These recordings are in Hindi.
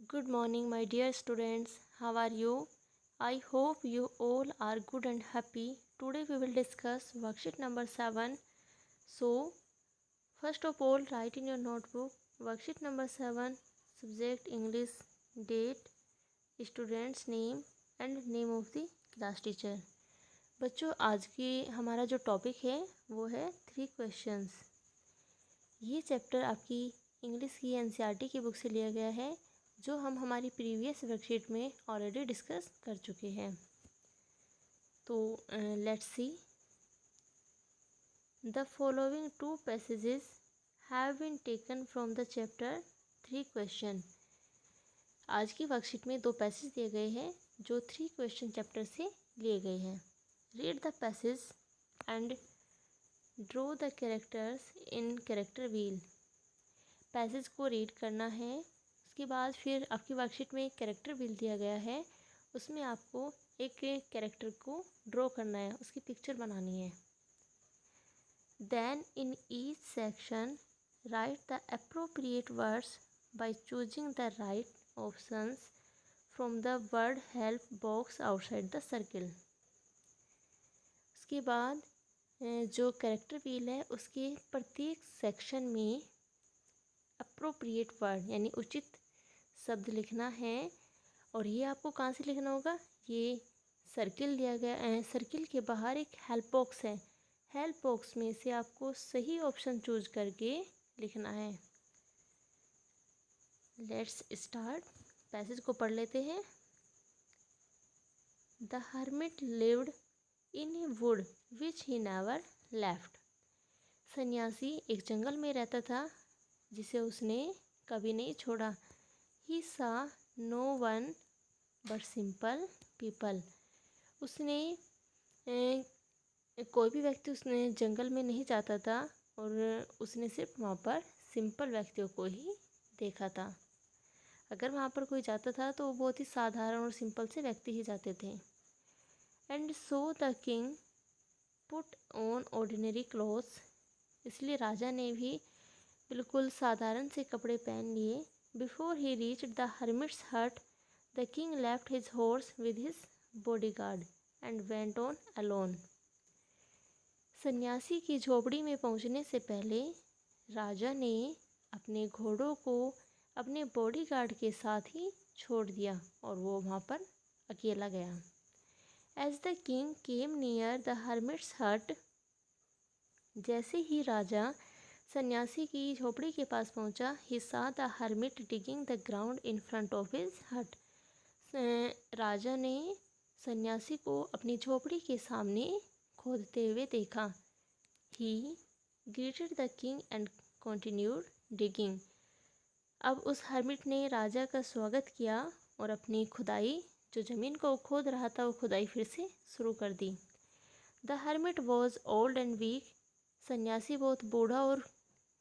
Good morning, my dear students. How are you? I hope you all are good and happy. Today we will discuss worksheet number 7. So, first of all, write in your notebook worksheet number 7, subject English, date, student's name and name of the class teacher. बच्चों, आज की हमारा जो टॉपिक है वो है 3 क्वेश्चंस। ये चैप्टर आपकी इंग्लिश की एनसीईआरटी की बुक से लिया गया है, जो हम हमारी प्रीवियस वर्कशीट में ऑलरेडी डिस्कस कर चुके हैं। तो let's see. The following 2 passages have been taken from the chapter 3 question. आज की वर्कशीट में 2 पैसेज दिए गए हैं जो 3 क्वेश्चन चैप्टर से लिए गए हैं। Read the passage and draw the characters in character wheel. Passage को रीड करना है, उसके बाद फिर आपकी वर्कशीट में एक कैरेक्टर व्हील दिया गया है, उसमें आपको एक कैरेक्टर को ड्रॉ करना है, उसकी पिक्चर बनानी है। Then in each section write the appropriate words by choosing the right options from the word help box outside the circle. उसके बाद जो कैरेक्टर व्हील है उसके प्रत्येक सेक्शन में अप्रोप्रिएट वर्ड यानी उचित शब्द लिखना है। और ये आपको कहाँ से लिखना होगा? ये सर्किल दिया गया है, सर्किल के बाहर एक हेल्प बॉक्स है, हेल्प बॉक्स में से आपको सही ऑप्शन चूज करके लिखना है। Let's start. पैसेज को पढ़ लेते हैं। The hermit lived in A would which he never left. सन्यासी एक जंगल में रहता था जिसे उसने कभी नहीं छोड़ा। ही सा no one but simple people. उसने कोई भी व्यक्ति उसने जंगल में नहीं जाता था और उसने सिर्फ वहाँ पर सिंपल व्यक्तियों को ही देखा था। अगर वहाँ पर कोई जाता था तो वो बहुत ही साधारण और सिंपल से व्यक्ति ही जाते थे। And so the king put on ordinary clothes. इसलिए राजा ने भी बिल्कुल साधारण से कपड़े पहन लिए। Before he reached the hermit's hut the king left his horse with his bodyguard and went on alone. सन्यासी की झोपड़ी में पहुंचने से पहले राजा ने अपने घोड़ों को अपने बॉडीगार्ड के साथ ही छोड़ दिया और वो वहाँ पर अकेला गया। As the king came near the hermit's hut. जैसे ही राजा सन्यासी की झोपड़ी के पास पहुंचा, ही सा the hermit digging the ground in front of his हट। राजा ने सन्यासी को अपनी झोपड़ी के सामने खोदते हुए देखा। ही greeted the king and continued digging. अब उस हर्मिट ने राजा का स्वागत किया और अपनी खुदाई, जो ज़मीन को खोद रहा था, वो खुदाई फिर से शुरू कर दी। The hermit was old and weak. सन्यासी बहुत बूढ़ा और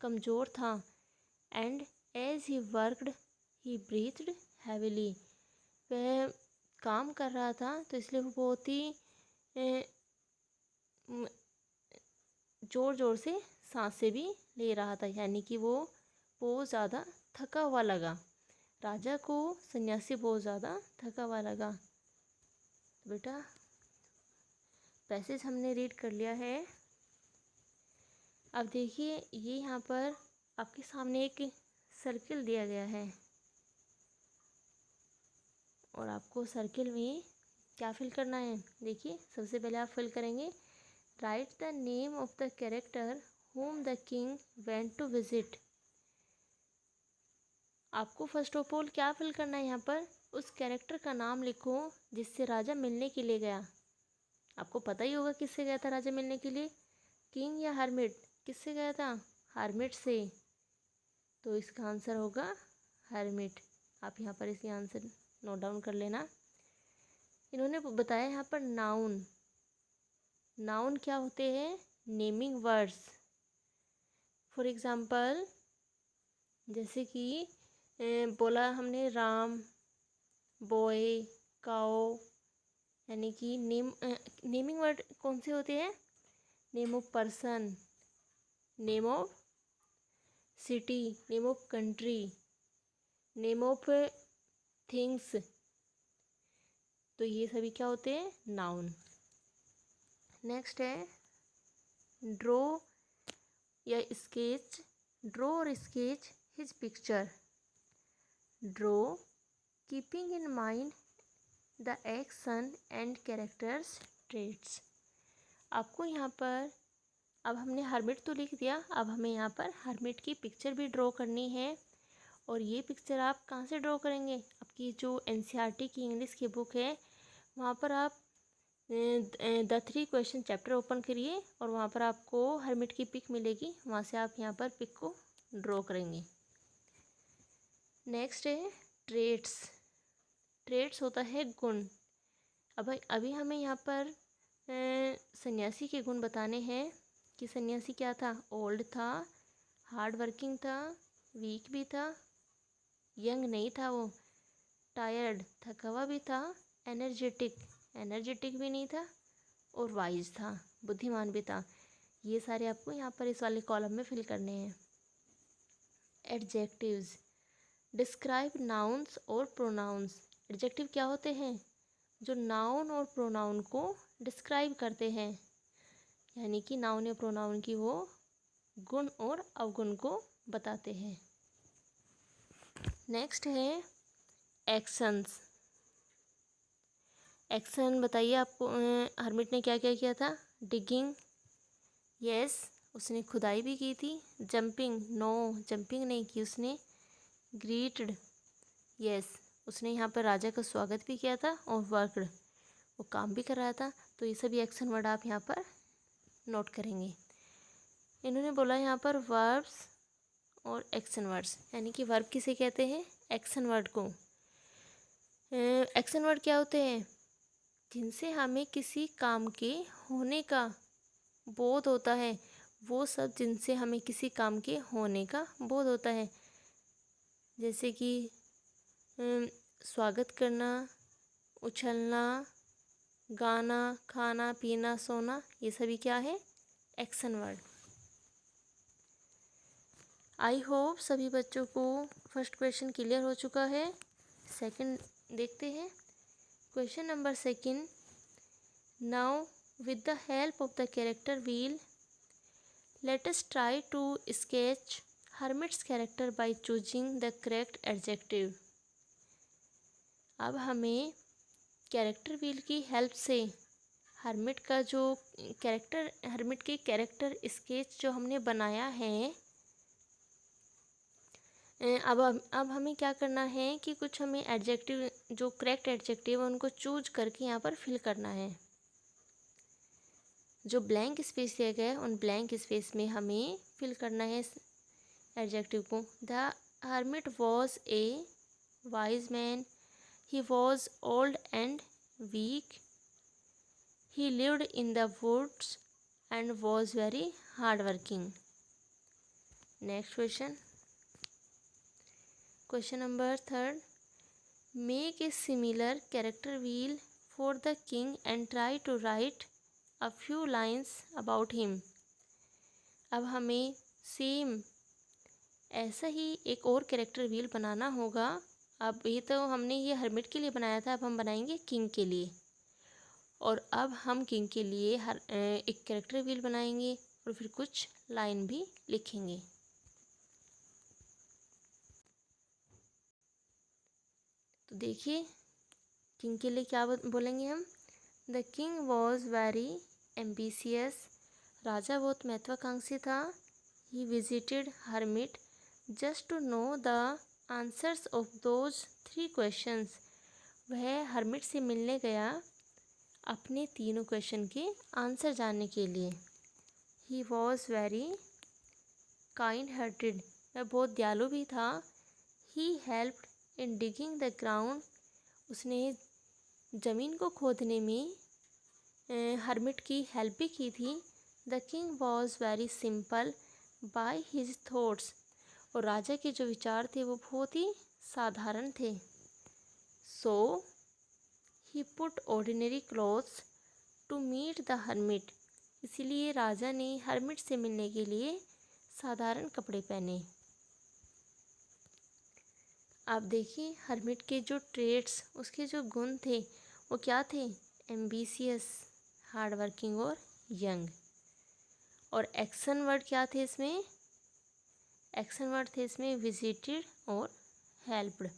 कमज़ोर था। And as he worked he breathed heavily. वह काम कर रहा था तो इसलिए वो बहुत ही ज़ोर ज़ोर से सांसें भी ले रहा था, यानी कि वो बहुत ज़्यादा थका हुआ लगा। राजा को सन्यासी बहुत ज़्यादा थका हुआ लगा। तो बेटा पैसेज हमने रीड कर लिया है। अब देखिए, ये यहाँ पर आपके सामने एक सर्किल दिया गया है और आपको सर्किल में क्या फिल करना है? देखिए, सबसे पहले आप फिल करेंगे write the name of the character whom the king went to visit. आपको फर्स्ट ऑफ ऑल क्या फिल करना है? यहाँ पर उस कैरेक्टर का नाम लिखो जिससे राजा मिलने के लिए गया। आपको पता ही होगा किससे गया था राजा मिलने के लिए, किंग या हर्मिट? किससे गया था? हर्मिट से। तो इसका आंसर होगा हर्मिट। आप यहाँ पर इसकी आंसर नोट डाउन कर लेना। इन्होंने बताया यहाँ पर नाउन। नाउन क्या होते हैं? Naming words. फॉर एग्जाम्पल, जैसे कि बोला हमने राम, बॉय, काओ, यानी कि नेमिंग वर्ड कौन से होते हैं? Name of person, name of city, name of country, name of things, तो ये सभी क्या होते हैं? नाउन। नेक्स्ट है ड्रॉ या स्केच, ड्रॉ और sketch his picture. Draw keeping in mind the action and characters traits. आपको यहाँ पर, अब हमने हर्मिट तो लिख दिया, अब हमें यहाँ पर हर्मिट की पिक्चर भी ड्रॉ करनी है। और ये पिक्चर आप कहाँ से ड्रॉ करेंगे? आपकी जो एनसीईआरटी की इंग्लिश की बुक है वहाँ पर आप द 3 क्वेश्चन चैप्टर ओपन करिए और वहाँ पर आपको हर्मिट की पिक मिलेगी, वहाँ से आप यहाँ पर पिक को ड्रॉ करेंगे। नेक्स्ट है ट्रेट्स। ट्रेट्स होता है गुण। अब अभी हमें यहाँ पर सन्यासी के गुण बताने हैं कि सन्यासी क्या था? ओल्ड था, हार्ड वर्किंग था, वीक भी था, यंग नहीं था वो, टायर्ड थका हुआ भी था, एनर्जेटिक भी नहीं था, और वाइज था, बुद्धिमान भी था। ये सारे आपको यहाँ पर इस वाले कॉलम में फिल करने हैं। एडजेक्टिव्स डिस्क्राइब नाउन्स और प्रोनाउंस। एडजेक्टिव क्या होते हैं? जो नाउन और प्रोनाउन को डिस्क्राइब करते हैं, यानी कि नाउन या प्रोनाउन की वो गुण और अवगुण को बताते हैं। नेक्स्ट है एक्शंस। एक्शन बताइए आपको, हर्मिट ने क्या क्या किया था? डिगिंग, यस, उसने खुदाई भी की थी। जंपिंग, नो, जंपिंग नहीं की उसने। ग्रीटेड, यस, उसने यहाँ पर राजा का स्वागत भी किया था। और वर्कड, वो काम भी कर रहा था। तो ये सभी एक्शन वर्ड आप यहाँ पर नोट करेंगे। इन्होंने बोला यहाँ पर वर्ब्स और एक्शन वर्ड्स, यानी कि वर्ब किसे कहते हैं? एक्शन वर्ड को। एक्शन वर्ड क्या होते हैं? जिनसे हमें किसी काम के होने का बोध होता है, वो सब जिनसे हमें किसी काम के होने का बोध होता है, जैसे कि स्वागत करना, उछलना, गाना, खाना, पीना, सोना, ये सभी क्या है? Action word. आई होप सभी बच्चों को फर्स्ट क्वेश्चन क्लियर हो चुका है। सेकंड देखते हैं। Question number second, now with the help of the character wheel, let us try to sketch Hermit's character by choosing the correct adjective. अब हमें कैरेक्टर व्हील की हेल्प से हर्मिट का जो कैरेक्टर, हर्मिट के कैरेक्टर स्केच जो हमने बनाया है, अब हमें क्या करना है कि कुछ हमें एडजेक्टिव, जो करेक्ट एडजेक्टिव है उनको चूज करके यहाँ पर फिल करना है। जो ब्लैंक स्पेस दिया गया है उन ब्लैंक स्पेस में हमें फिल करना है एडजेक्टिव को। The hermit was a wise man, he was old and weak, he lived in the woods and was very hard working. Next question, question number third, make a similar character wheel for the king and try to write a few lines about him. अब हमें सेम ऐसा ही एक और कैरेक्टर व्हील बनाना होगा। अब ये तो हमने ये हर्मिट के लिए बनाया था, अब हम बनाएंगे किंग के लिए। और अब हम किंग के लिए एक कैरेक्टर व्हील बनाएंगे और फिर कुछ लाइन भी लिखेंगे। तो देखिए किंग के लिए क्या बोलेंगे हम। The king was very ambitious, राजा बहुत महत्वाकांक्षी था। He visited hermit just to know the answers of those 3 questions. वह हर्मिट से मिलने गया अपने तीनों क्वेश्चन के आंसर जानने के लिए। He was very kind hearted, वह बहुत दयालु भी था। He helped in digging the ground, उसने ज़मीन को खोदने में हर्मिट की हेल्प भी की थी। The king was very simple by his thoughts, और राजा के जो विचार थे वो बहुत ही साधारण थे। So he put ordinary clothes to meet the hermit, इसीलिए राजा ने हर्मिट से मिलने के लिए साधारण कपड़े पहने। आप देखिए हर्मिट के जो ट्रेड्स, उसके जो गुण थे वो क्या थे? एम्बिशियस, हार्ड वर्किंग और यंग। और एक्शन वर्ड क्या थे इसमें? एक्शन वर्ड थे इसमें विजिटेड और हेल्प्ड।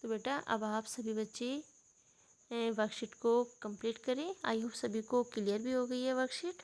तो बेटा अब आप सभी बच्चे वर्कशीट को कंप्लीट करें। आई होप सभी को क्लियर भी हो गई है वर्कशीट।